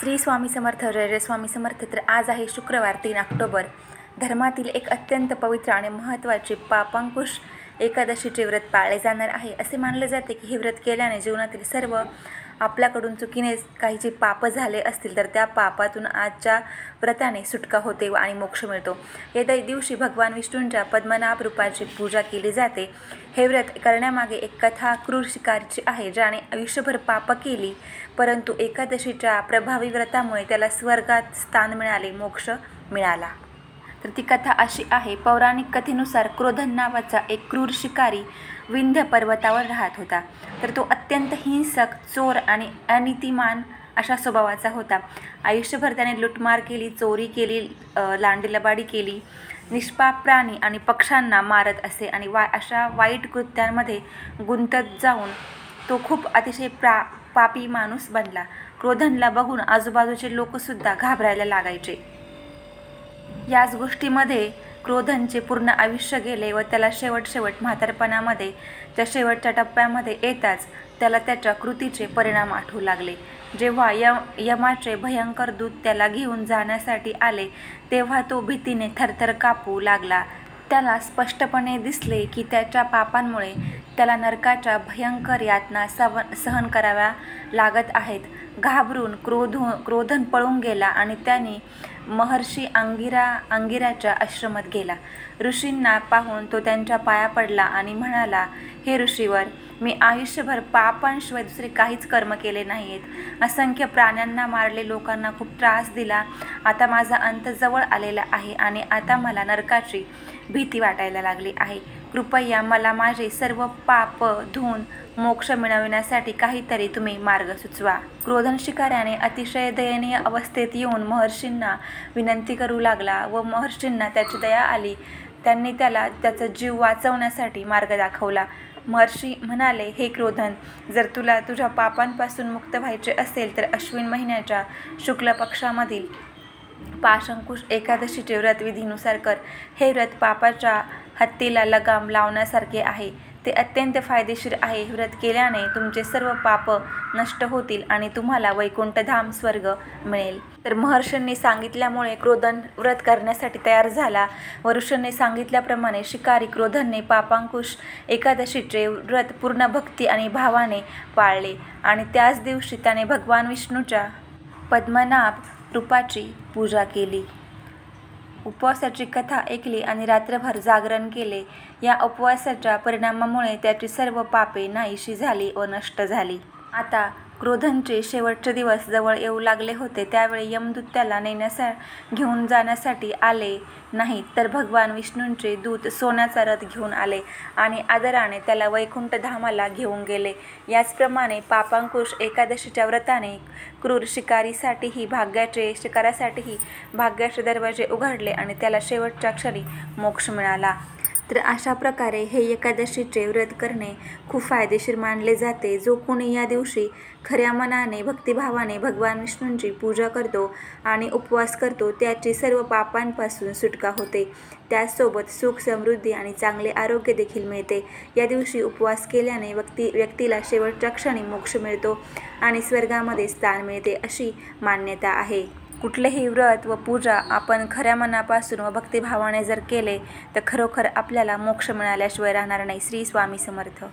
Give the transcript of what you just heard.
श्री स्वामी समर्थ, जय जय स्वामी समर्थ। तर आज आहे शुक्रवार 3 ऑक्टोबर। धर्मातील एक अत्यंत पवित्र आणि महत्त्वाचे पापांकुश एकादशीचे व्रत पाळले जाणार आहे। असे मानले जाते की हे व्रत केल्याने जीवनातील सर्व आपल्याकडून चुकीने काही जे पाप झाले असतील तर त्या पापातून आजच्या व्रताने सुटका होते आणि मोक्ष मिळतो। या दिवशी भगवान विष्णूंच्या पद्मनाभ रूपाची पूजा केली जाते। हे व्रत करण्यामागे एक कथा क्रूर शिकारीची आहे, ज्याने आयुष्यभर पाप केली, परंतु एकादशीच्या प्रभावी व्रतामुळे त्याला स्वर्गात स्थान मिळाले, मोक्ष मिळाला। तर ती कथा अशी आहे। पौराणिक कथेनुसार क्रोधन नावाचा एक क्रूर शिकारी विंध्य पर्वतावर राहत होता। तर तो अत्यंत हिंसक, चोर आणि अनीतिमान अशा स्वभावाचा होता। आयुष्यभर त्याने लुटमार केली, चोरी केली, लांडीलबाडी केली, निष्पाप प्राणी आणि पक्ष्यांना मारत असे आणि अशा वाईट कृत्यांमध्ये गुंतत जाऊन तो खूप अतिशय पापी माणूस बनला। क्रोधनला बघून आजूबाजूचे लोकसुद्धा घाबरायला लागायचे। याच गोष्टीमध्ये क्रोधनचे पूर्ण आयुष्य गेले व त्याला शेवट म्हातारपणामध्ये त्या शेवटच्या टप्प्यामध्ये येताच त्याला त्याच्या कृतीचे परिणाम आठवू लागले। जेव्हा यमाचे भयंकर दूत त्याला घेऊन जाण्यासाठी आले तेव्हा तो भीतीने थरथर कापू लागला। त्याला स्पष्टपणे दिसले की त्याच्या पापांमुळे त्याला नरकाच्या भयंकर यातना सहन कराव्या लागत आहेत। घाबरून क्रोधन पळून गेला आणि त्याने महर्षी अंगिराच्या आश्रमात गेला। ऋषींना पाहून तो त्यांच्या पाया पडला आणि म्हणाला, हे ऋषीवर, मी आयुष्यभर पापांशिवाय दुसरे काहीच कर्म केले नाहीत। असंख्य प्राण्यांना मारले, लोकांना खूप त्रास दिला। आता माझा अंत जवळ आलेला आहे आणि आता मला नरकाची भीती वाटायला लागली आहे। कृपया मला माझे सर्व पाप धुवून मोक्ष मिळविण्यासाठी काहीतरी तुम्ही मार्ग सुचवा। क्रोधन शिकाऱ्याने अतिशय दयनीय अवस्थेत येऊन महर्षींना विनंती करू लागला व महर्षींना त्याची दया आली। त्यांनी त्याला त्याचा जीव वाचवण्यासाठी मार्ग दाखवला। महर्षी म्हणाले, हे क्रोधन, जर तुला तुझ्या पापांपासून मुक्त व्हायचे असेल तर अश्विन महिन्याच्या शुक्ल पक्षामधील पाशांकुश एकादशीचे व्रत विधीनुसार कर। हे व्रत पापाच्या हत्तीला लगाम लावण्यासारखे आहे। ते अत्यंत फायदेशीर आहे। हे व्रत केल्याने तुमचे सर्व पाप नष्ट होतील आणि तुम्हाला वैकुंठधाम स्वर्ग मिळेल। तर महर्षींनी सांगितल्यामुळे क्रोधन व्रत करण्यासाठी तयार झाला व ऋषींनी सांगितल्याप्रमाणे शिकारी क्रोधनने पापांकुश एकादशीचे व्रत पूर्ण भक्ती आणि भावाने पाळले आणि त्याच दिवशी त्याने भगवान विष्णूच्या पद्मनाभ रूपाची पूजा केली। उपवासाची कथा ऐकली आणि रात्रभर जागरण केले। या उपवासाच्या परिणामामुळे त्याची सर्व पापे नाहीशी झाली व नष्ट झाली। आता क्रोधनचे शेवटचे दिवस जवळ येऊ लागले होते। त्यावेळी यमदूत त्याला घेऊन जाण्यासाठी आले नाहीत, तर भगवान विष्णूंचे दूत सोन्याचा रथ घेऊन आले आणि आदराने त्याला वैकुंठ धामाला घेऊन गेले। याचप्रमाणे पापांकुश एकादशीच्या व्रताने क्रूर शिकारासाठीही भाग्याचे दरवाजे उघडले आणि त्याला शेवटच्या क्षणी मोक्ष मिळाला। तर अशा प्रकारे हे एकादशीचे व्रत करणे खूप फायदेशीर मानले जाते। जो कोणी या दिवशी खऱ्या मनाने भक्तिभावाने भगवान विष्णूंची पूजा करतो आणि उपवास करतो त्याची सर्व पापांपासून सुटका होते। त्याचसोबत सुख, समृद्धी आणि चांगले आरोग्य देखील मिळते। या दिवशी उपवास केल्याने व्यक्तीला शेवटच्या क्षणी मोक्ष मिळतो आणि स्वर्गामध्ये स्थान मिळते, अशी मान्यता आहे। कुठलेही व्रत व पूजा आपण खऱ्या मनापासून व भक्तिभावाने जर केले तर खरोखर आपल्याला मोक्ष मिळाल्याशिवाय राहणार नाही। श्री स्वामी समर्थ।